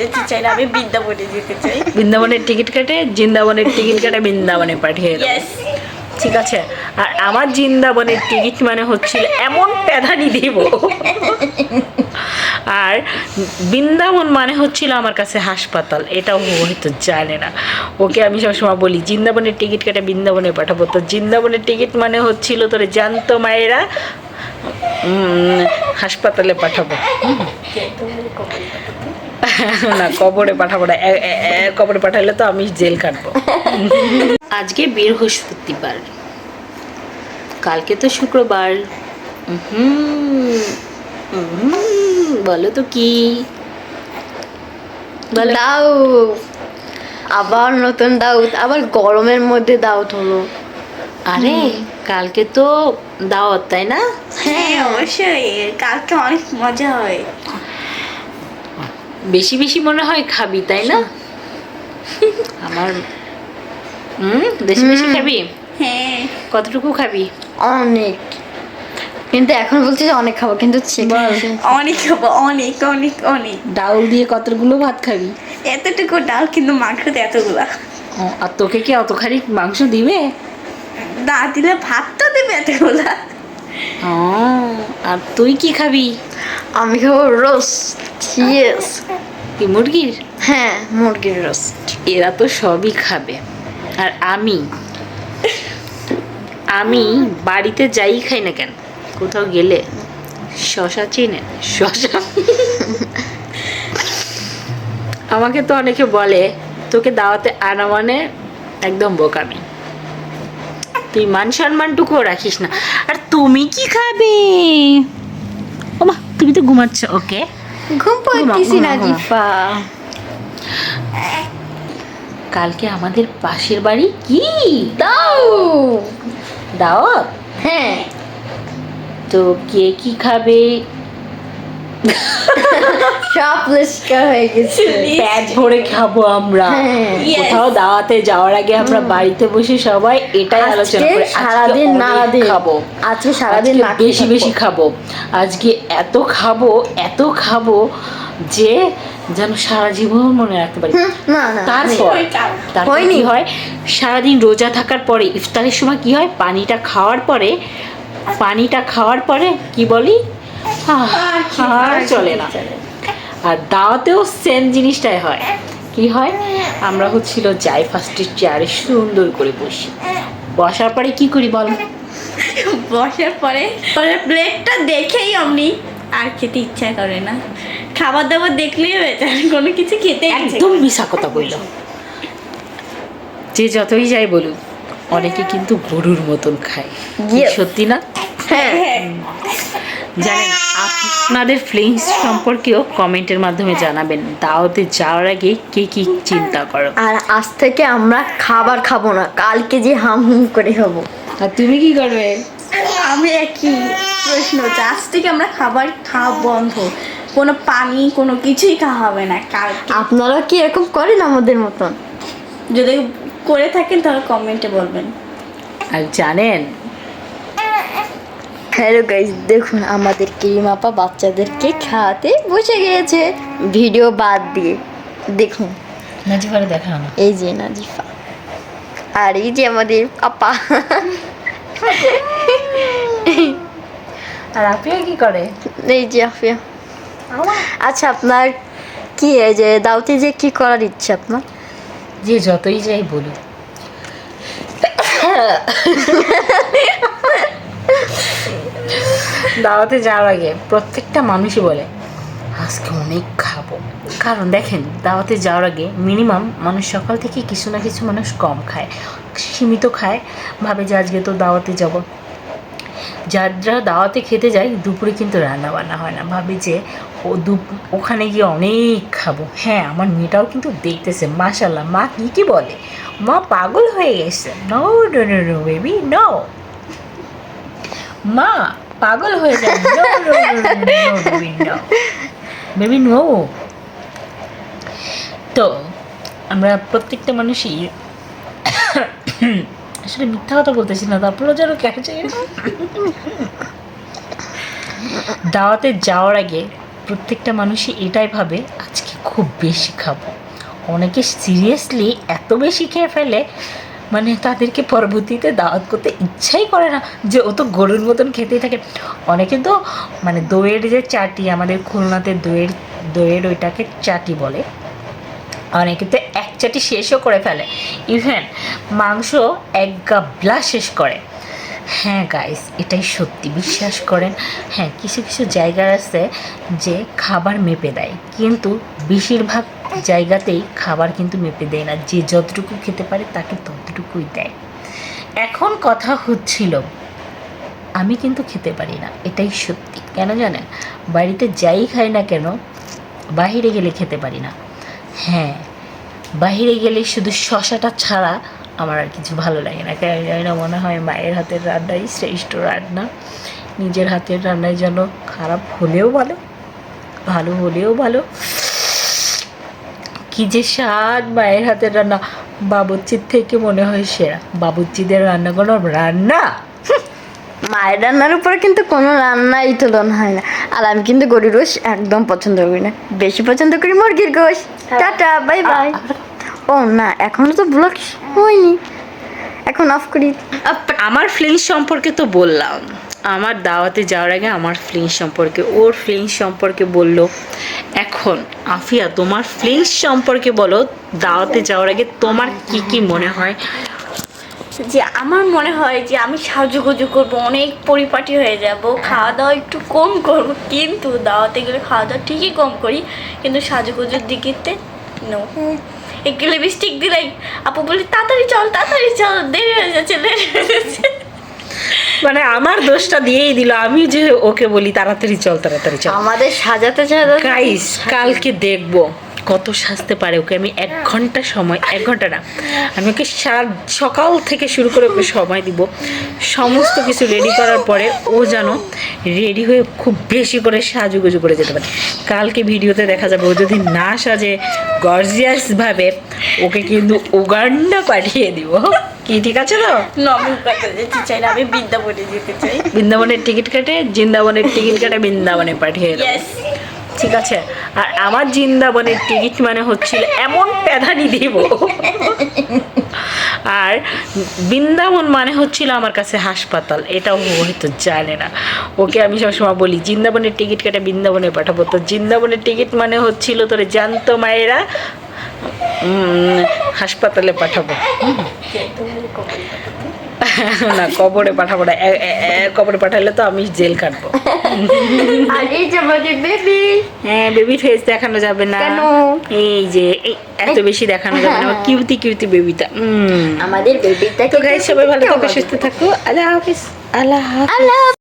যেতে চাই না, আমি বৃন্দাবনে যেতে চাই। বৃন্দাবনের টিকিট কেটে বৃন্দাবনের টিকিট কেটে বৃন্দাবনে পাঠিয়ে দেবো। Yes. ঠিক আছে। আর আমার বৃন্দাবনের টিকিট মানে হচ্ছিল এমন প্যাধানি দিব, আর বৃন্দাবন মানে হচ্ছিল আমার কাছে হাসপাতাল, এটাও ও হয়তো জানে না। ওকে আমি সবসময় বলি বৃন্দাবনের টিকিট কেটে বৃন্দাবনে পাঠাবো, তো বৃন্দাবনের টিকিট মানে হচ্ছিল তোর জ্যান্ত মায়েরা হাসপাতালে পাঠাবো। না, কবরে পাঠাবো না, কবরে পাঠালে তো আমি জেল কাটবো। আজকে বৃহস্পতিবার, কালকে তো শুক্রবার। বলো তো কি বলো। দাও, আবার নতুন দাওয়াত, আবার গরমের মধ্যে দাওয়াত হলো। আরে কালকে তো দাওয়াত, তাই না? হ্যাঁ অবশ্যই, কালকে অনেক মজা হয়। বেশি বেশি মনে হয় খাবি, তাই না? আমার বেশি বেশি খাবি? হ্যাঁ কতটুকু খাবি? অনেক, কিন্তু এখন বলছি যে অনেক খাবো, কিন্তু অনেক খাবো, অনেক অনেক অনেক। ডাউল দিয়ে কতগুলো ভাত খাবি? এতটুকু ডাল, কিন্তু মাংসতে এতগুলা। আর তোকে কি অতখানি মাংস দিবে? না দিলে ভাত তো দেবে এতগুলা। আর তুই কি খাবি? আমি খাবো রোস্ট। ইয়েস। কি মুরগির? হ্যাঁ, মুরগির রোস্ট। এরা তো সবই খাবে, আর আমি বাড়িতে যাই খাই না কেন, কোথাও গেলে শশা চিনে শশা আমাকে তো অনেকে বলে তোকে দাওয়াতে আনা মানে একদম বোকামি, তুই মান সম্মানটুকুও রাখিস না। আর তুমি কি খাবে? ওমা, তুমি তো ঘুমাচ্ছ। ওকে, ঘুম পাইতেছি না ঘুমা। জিফা। কালকে আমাদের পাশের বাড়ি কি দাও। দাওয়াত। হ্যাঁ, তো কে কি খাবে? সব পরিষ্কার হয়ে গেছে। পেট ভরে খাবো আমরা। হ্যাঁ। কোথাও দাওয়াতে যাওয়ার আগে আমরা বাড়িতে বসে সবাই এটাই আলোচনা আজকে করি, সারাদিন আজকে না অনেক দিন খাবো, আজকে সারাদিন আজকে না খেয়ে বেশি বেশি থাকবো। খাবো, আজকে এত খাবো যে যেন সারা জীবন মনে রাখতে পারি। না না, তারপর হয়নি। কি হয়, সারাদিন রোজা থাকার পরে ইফতারের সময় কি হয়, পানিটা খাওয়ার পরে কি বলি, আর চলে না। আর দাওয়াতেও সেম জিনিসটাই হয়। কি হয়, আমরা যাই ফার্স্টের চেয়ারে সুন্দর করে বসি, বসার পরে কি করি বল? বসার পরে প্লেটটা দেখেই অমনি আর খেতে ইচ্ছা করে না, খাবার দাবার দেখলেই হয়ে যায়, কোনো কিছু খেতে একদম মিশা কথা বলল। যে যতই যাই বলুক, অনেকে কিন্তু গরুর মতন খায়, কি Yes. সত্যি না? হ্যাঁ জানেন, আপনাদের ফিলিংস সম্পর্কেও কমেন্টের মাধ্যমে জানাবেন। দাওয়াতে যাওয়ার আগে কে কি চিন্তা করো? আর আজ থেকে আমরা খাবার খাবো না, কালকে যে হাম করে খাবো। আর তুমি কি করবে? আমি একই প্রশ্ন, আজ থেকে আমরা খাবার খাওয়া বন্ধ, কোনো পানি কোনো কিছুই খাওয়া হবে না কালকে। আপনারা কি এরকম করেন আমাদের মতন? যদি করে থাকেন তাহলে কমেন্টে বলবেন। আর জানেন, হ্যালো গাইস, দেখুন আমাদের ক্রিম আপা বাচ্চাদেরকে খাওয়াতে বসে গিয়েছে, ভিডিও বাদ দিয়ে। দেখুন, নাজিফারে দেখাও না। এই যে নাজিফা, আর এই যে আমাদের আপা। আর আপিয়া কি করে? এই যে আফিয়া। আচ্ছা, আপনার কি এই যে দাওতে যে কি করার ইচ্ছে আপনার? যে যতই যাই বলুক, দাওয়াতে যাওয়ার আগে প্রত্যেকটা মানুষই বলে আজকে অনেক খাবো। কারণ দেখেন, দাওয়াতে যাওয়ার আগে মিনিমাম মানুষ সকাল থেকে কিছু না কিছু মানুষ কম খায়, সীমিত খায়, ভাবে যে আজকে তো দাওয়াতে যাব। যারা দাওয়াতে খেতে যায় দুপুরে কিন্তু রান্না বান্না হয় না, ভাবে যে ওখানে গিয়ে অনেক খাবো। হ্যাঁ, আমার মেয়েটাও কিন্তু দেখতেছে, মাশাল্লাহ। মা কি বলে, মা পাগল হয়ে গেছে। No no no no baby, no, মা পাগল হয়ে যায়। No no no baby, no baby, no. তো আমরা প্রত্যেকটা মানুষই আসলে মিথ্যা কথা বলতেছি না, তারপরেও যেন কেন চাই। দাওয়াতে যাওয়ার আগে প্রত্যেকটা মানুষই এটাই ভাবে আজকে খুব বেশি খাবো। অনেকে সিরিয়াসলি এত বেশি খেয়ে ফেলে, মানে তাদেরকে পরবর্তীতে দাওয়াত করতে ইচ্ছাই করে না, যে ও তো গরুর মতন খেতেই থাকে। অনেকে তো মানে দইয়ের যে চাটি, আমাদের খুলনাতে দইয়ের ওইটাকে চাটি বলে, অনেকে তো এক চাটি শেষও করে ফেলে, ইভেন মাংস এক গাবলা শেষ করে। হ্যাঁ গাইস, এটাই সত্যি, বিশ্বাস করেন। হ্যাঁ, কিছু কিছু জায়গা আছে যে খাবার মেপে দেয়, কিন্তু বেশিরভাগ জায়গাতেই খাবার কিন্তু মেপে দেয় না, যে যতটুকু খেতে পারে তাকে ততটুকুই দেয়। এখন কথা হচ্ছিল, আমি কিন্তু খেতে পারি না, এটাই সত্যি। কেন জানেন? বাড়িতে যাই খাই না কেন, বাইরে গেলে খেতে পারি না। হ্যাঁ, বাইরে গেলে শুধু শশাটা ছাড়া আমার আর কিছু ভালো লাগে না। কেন জানি না, মনে হয় মায়ের হাতের রান্নাই শ্রেষ্ঠ রান্না। নিজের হাতের রান্নায় যেন খারাপ হলেও ভালো, ভালো হলেও ভালো। কি যে স্বাদ মায়ের হাতের রান্না, বাবুর্চির থেকে মনে হয় সেরা। বাবুর্চিদের রান্না কোনো রান্না? মায়ের রান্নার উপরে কিন্তু কোনো রান্নাই তুলনা হয় না। আর আমি কিন্তু গরুর গোশ একদম পছন্দ করি না, বেশি পছন্দ করি মুরগির গোশ। Tata, bye bye. ও না, এখনো তো ব্লগ হয়নি, এখন অফ করি। আমার ফিলিংস সম্পর্কে তো বললাম, আমার দাওয়াতে যাওয়ার আগে আমার ফিলিংস সম্পর্কে, ওর ফিলিংস সম্পর্কে বললো। এখন আফিয়া, তোমার ফিলিংস সম্পর্কে বলো, দাওয়াতে যাওয়ার আগে তোমার কি কি মনে হয়? যে আমার মনে হয় যে আমি সাজুগুজু করবো, অনেক পরিপাটি হয়ে যাব, খাওয়া দাওয়া একটু কম করবো, কিন্তু দাওয়াতে গেলে খাওয়া দাওয়া ঠিকই কম করি, কিন্তু সাজুগুজুর দিকেতে নো। একটু লিপস্টিক দিলে আপু বলি তাড়াতাড়ি চল, তাড়াতাড়ি চল, দেরি হয়ে যাচ্ছে, দেরি হয়ে যাচ্ছে। মানে আমার দোষটা দিয়েই দিল, আমি যে ওকে বলি তাড়াতাড়ি চল, তাড়াতাড়ি চল। আমাদের সাজাতে সাজাতে গাইস, কালকে দেখবো কত সাজতে পারে ওকে। আমি 1 ঘন্টা সময়, 1 ঘন্টা না, আমি ওকে সকাল থেকে শুরু করে ওকে সময় দিব, সমস্ত কিছু রেডি করার পরে ও যেন রেডি হয়ে খুব বেশি করে সাজুগুজু করে যেতে পারে। কালকে ভিডিওতে দেখা যাবে ও যদি না সাজে গর্জিয়াসভাবে, ওকে কিন্তু উগান্ডা পাঠিয়ে দিব। কি ঠিক আছে তো? নবমকাতে যেতে চাই না, আমি বৃন্দাবনে যেতে চাই। বৃন্দাবনের টিকিট কেটে, বৃন্দাবনের টিকিট কেটে বৃন্দাবনে পাঠিয়ে দেবো। ইয়েস, ঠিক আছে। আর আমার বৃন্দাবনের টিকিট মানে হচ্ছিল এমন প্যাধানি দিব, আর বৃন্দাবন মানে হচ্ছিল আমার কাছে হাসপাতাল, এটাও ও হয়তো জানে না। ওকে আমি সবসময় বলি বৃন্দাবনের টিকিট কেটে বৃন্দাবনে পাঠাবো, তো বৃন্দাবনের টিকিট মানে হচ্ছিল তোর জানতো মায়েরা হাসপাতালে পাঠাবো। না, কবরে পাঠাবো না, কবরে পাঠালে তো আমি জেল কাটবো। আর এই যে আমাদের বেবি, হ্যাঁ, বেবি ফেস দেখানো যাবে না। কেন? এই যে এত বেশি দেখানো যাবে না, কিউটি কিউটি বেবিটা। আমাদের বেবিটা তো গাইস, সবাই ভালো থাকো, সুস্থ থাকো। আল্লাহ হাফিজ। আল্লাহ হাফিজ। আল্লাহ।